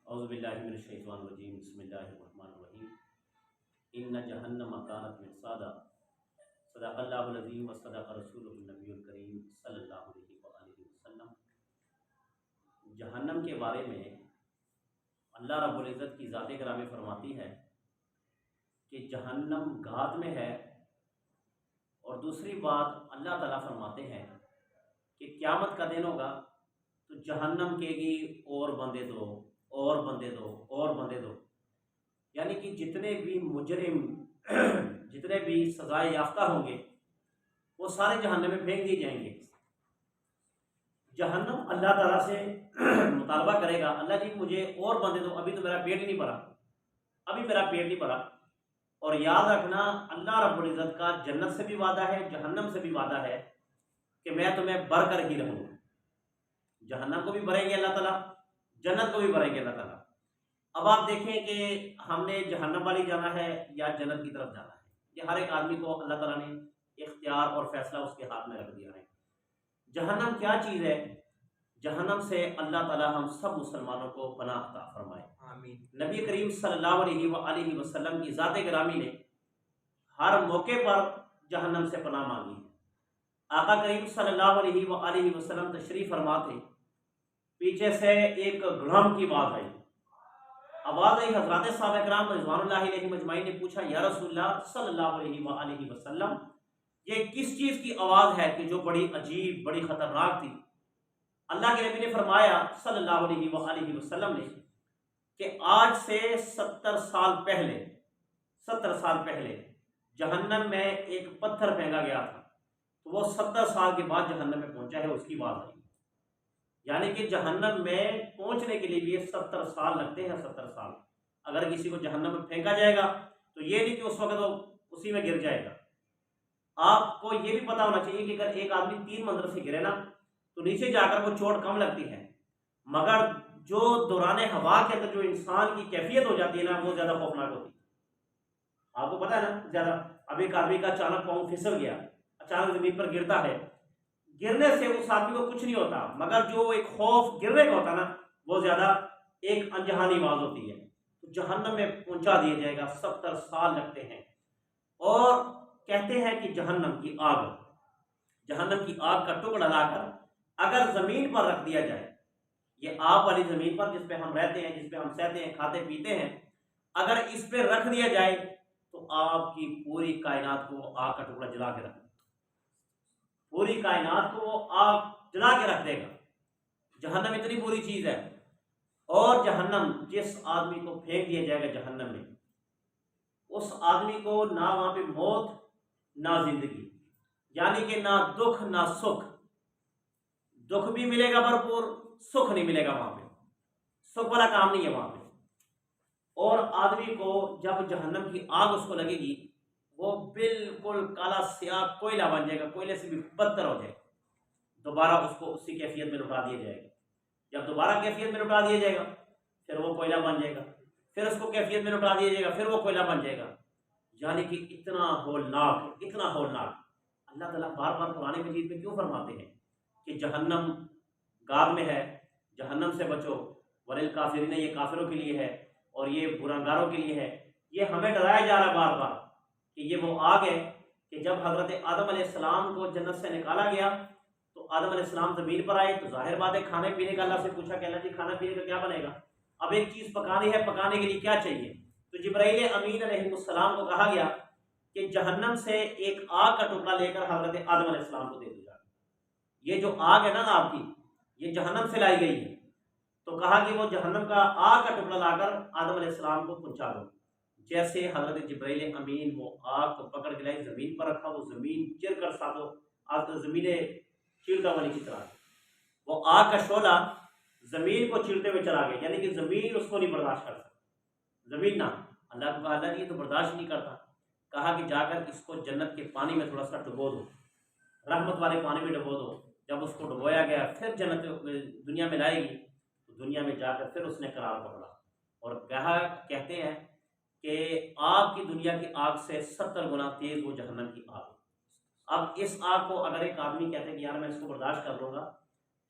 औज़ुबिल्लाहिमिनश्शैतानिर्रजीम बिस्मिल्लाहिर्रहमानिर्रहीम। इन्ना जहन्नम कानत मिर्सादा सदक़ल्लाहुल अज़ीम व सदक़ रसूलुहुन नबियुल करीम सल्लल्लाहु अलैहि वसल्लम। जहन्नम के बारे में अल्लाह रब्बुल इज़्ज़त की ज़ात ग्रामी फरमाती है कि जहन्नम घात में है। और दूसरी बात अल्लाह ताला फरमाते हैं कि क़यामत का दिन होगा तो जहन्नम कहेगी और बंदे दो, और बंदे दो, और बंदे दो। यानी कि जितने भी मुजरिम जितने भी सजाए याफ्ता होंगे वो सारे जहन्नम में फेंक दिए जाएंगे। जहन्नम अल्लाह ताला से मुतालबा करेगा, अल्लाह जी मुझे और बंदे दो, अभी तो मेरा पेट ही नहीं भरा, अभी मेरा पेट नहीं भरा। और याद रखना अल्लाह रब्बुल इज़्ज़त का जन्नत से भी वादा है, जहन्नम से भी वादा है कि मैं तुम्हें भर कर ही रहूँगा। जहन्नम को भी भरेंगे अल्लाह ताला, जन्नत को भी भरेंगे अल्लाह ताला। अब आप देखें कि हमने जहन्नम वाली जाना है या जन्नत की तरफ जाना है, ये हर एक आदमी को अल्लाह ताला ने इख्तियार और फैसला उसके हाथ में रख दिया है। जहन्नम क्या चीज़ है? जहन्नम से अल्लाह ताला हम सब मुसलमानों को पनाह अता फरमाए, आमीन। नबी करीम सल्लल्लाहु अलैहि वसल्लम की ज़ात ग्रामी ने हर मौके पर जहन्नम से पनाह मांगी है। आका करीम सल्लल्लाहु अलैहि वसल्लम तशरीफ़ फरमा थे, पीछे से एक गुलाम की आवाज़ आई, हज़रत साहबा किराम रिज़वानुल्लाहि अलैहिम अजमाइन ने पूछा, या रसूलल्लाह सल्लल्लाहु अलैहि वसल्लम, ये किस चीज़ की आवाज़ है कि जो बड़ी अजीब, बड़ी ख़तरनाक थी? अल्लाह के नबी ने फरमाया सल्लल्लाहु अलैहि वसल्लम ने कि आज से 70 साल पहले, 70 साल पहले जहन्नम में एक पत्थर फेंका गया था, तो वो 70 साल के बाद जहन्नम में पहुंचा है, उसकी बात आई। यानी कि जहन्नम में पहुंचने के लिए भी 70 साल लगते हैं। 70 साल अगर किसी को जहन्नम में फेंका जाएगा तो ये नहीं कि उस वक्त वो उसी में गिर जाएगा। आपको ये भी पता होना चाहिए कि अगर एक आदमी 3 मंजिल से गिरे ना तो नीचे जाकर वो चोट कम लगती है, मगर जो दौरान हवा के अंदर जो इंसान की कैफियत हो जाती है ना, वो ज़्यादा खौफनाक होती है। आपको पता है ना, ज़्यादा अब एक आदमी का अचानक पाँव फिसल गया, अचानक ज़मीन पर गिरता है, गिरने से उस आदमी को कुछ नहीं होता, मगर जो एक खौफ गिरने का होता ना, वो ज़्यादा एक अनजहानी आवाज़ होती है। तो जहन्नम में पहुंचा दिया जाएगा, 70 साल लगते हैं। और कहते हैं कि जहन्नम की आग का टुकड़ा लाकर अगर ज़मीन पर रख दिया जाए, ये आग वाली ज़मीन पर जिस पे हम रहते हैं, जिस पे हम सहते हैं, खाते पीते हैं, अगर इस पे रख दिया जाए तो आपकी पूरी कायनात को आग का टुकड़ा जला के रख देगा, पूरी कायनात को वो आग जला के रख देगा। जहन्नम इतनी बुरी चीज़ है। और जहन्नम जिस आदमी को फेंक दिया जाएगा जहन्नम में, उस आदमी को ना वहाँ पे मौत ना जिंदगी, यानी कि ना दुख ना सुख। दुख भी मिलेगा भरपूर, सुख नहीं मिलेगा वहाँ पे, सुख वाला काम नहीं है वहाँ पे। और आदमी को जब जहन्नम की आग उसको लगेगी, वो बिल्कुल काला स्याह कोयला बन जाएगा, कोयले से भी बदतर हो जाएगा। दोबारा उसको उसी कैफियत में लौटा दिया जाएगा। जब दोबारा कैफियत में लौटा दिया जाएगा फिर वो कोयला बन जाएगा, फिर उसको कैफियत में लौटा दिया जाएगा, फिर वो कोयला बन जाएगा। यानी कि इतना होलनाक, इतना होलनाक। अल्लाह ताला बार बार कुरान मजीद में क्यों फरमाते हैं कि जहन्नम गाद में है, जहन्नम से बचो, वलिल काफिरीन, ये काफिरों के लिए है और ये गुनाहगारों के लिए है। ये हमें डराया जा रहा बार बार कि ये वो आग है कि जब हज़रत आदम अलैहिस्सलाम को जन्नत से निकाला गया तो आदम अलैहिस्सलाम ज़मीन पर आए, तो जाहिर बात है खाने पीने का अल्लाह से पूछा कि अल्लाह जी खाना पीने का क्या बनेगा? अब एक चीज़ पकानी है, पकाने के लिए क्या चाहिए? तो जिब्राईल अमीन अलैहिस्सलाम को कहा गया कि जहन्नम से एक आग का टुकड़ा लेकर हज़रत आदम अलैहिस्सलाम को दे दिया। ये जो आग है ना आपकी, ये जहन्नम से लाई गई है। तो कहा कि वो जहन्नम का आग का टुकड़ा लाकर आदम अलैहिस्सलाम को पहुंचा दो। जैसे हज़रत जिब्राईल अमीन वो आग को पकड़ के लाई, ज़मीन पर रखा, वो ज़मीन चिर कर साथों आज ज़मीनें चीरता वाली की तरह, वो आग का शोला ज़मीन को चीरते हुए चला गया। यानी कि ज़मीन उसको नहीं बर्दाश्त कर सकती। ज़मीन ना, अल्लाह को कहा अल्लाह ये तो बर्दाश्त नहीं करता। कहा कि जाकर इसको जन्नत के पानी में थोड़ा सा डुबो दो, रहमत वाले पानी में डुबो दो। जब उसको डुबोया गया फिर जन्नत दुनिया में लाएगी, तो दुनिया में जाकर फिर उसने करार पकड़ा और कहते हैं कि आग की, दुनिया की आग से 70 गुना तेज़ वो जहन्नम की आग। अब इस आग को अगर एक आदमी कहते हैं कि यार मैं इसको बर्दाश्त कर लूँगा,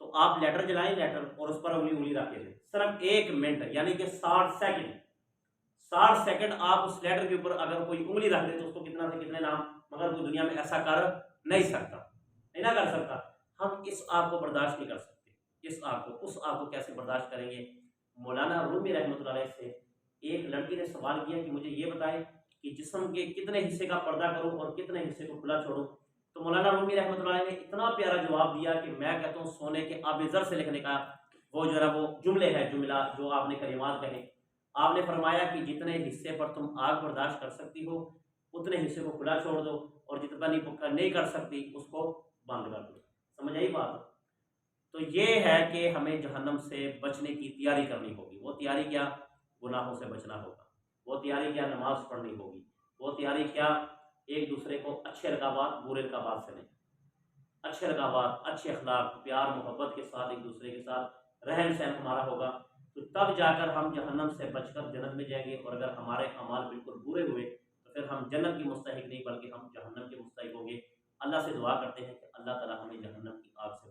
तो आप लेटर जलाएं, लेटर और उस पर उंगली उंगली रखें, सिर्फ 1 मिनट यानी कि 60 सेकंड, 60 सेकंड आप उस लेटर के ऊपर अगर कोई उंगली रख दे तो उसको कितना से कितने नाम, मगर कोई दुनिया में ऐसा कर नहीं सकता, नहीं ना कर सकता। हम इस आग को बर्दाश्त नहीं कर सकते, इस आग को, उस आग को कैसे बर्दाश्त करेंगे। मौलाना रूमी रहमतुल्लाह अलैह से एक लड़की ने सवाल किया कि मुझे ये बताएं कि जिस्म के कितने हिस्से का पर्दा करूं और कितने हिस्से को खुला छोड़ूं। तो मौलाना रूमी रहमतुल्लाह अलैह ने इतना प्यारा जवाब दिया कि मैं कहता हूँ सोने के आबिज़र से लिखने का वो जो है वो जुमले है, जुमला जो आपने कलिमात कहे। आपने फरमाया कि जितने हिस्से पर तुम आग बर्दाश्त कर सकती हो उतने हिस्से को खुला छोड़ दो, और जितना नहीं कर सकती उसको बंद कर दो। समझ आई बात। तो ये है कि हमें जहन्नम से बचने की तैयारी करनी होगी। वो तैयारी क्या, गुनाहों से बचना होगा। वो तैयारी क्या, नमाज पढ़नी होगी। वो तैयारी क्या, एक दूसरे को अच्छे रकाबात बुरे रकाबात से नहीं, अच्छे रकाबात, अच्छे अखलाक, प्यार मोहब्बत के साथ एक दूसरे के साथ रहन सहन हमारा होगा। तो तब जाकर हम जहन्नम से बचकर जन्नत में जाएंगे। और अगर हमारे अमाल बिल्कुल बुरे हुए तो फिर हम जन्नत की मुस्तहिक नहीं बल्कि हम जहन्नम के मुस्तहिक होंगे। अल्लाह से दुआ करते हैं कि अल्लाह ताला हमें जहन्नम की आग से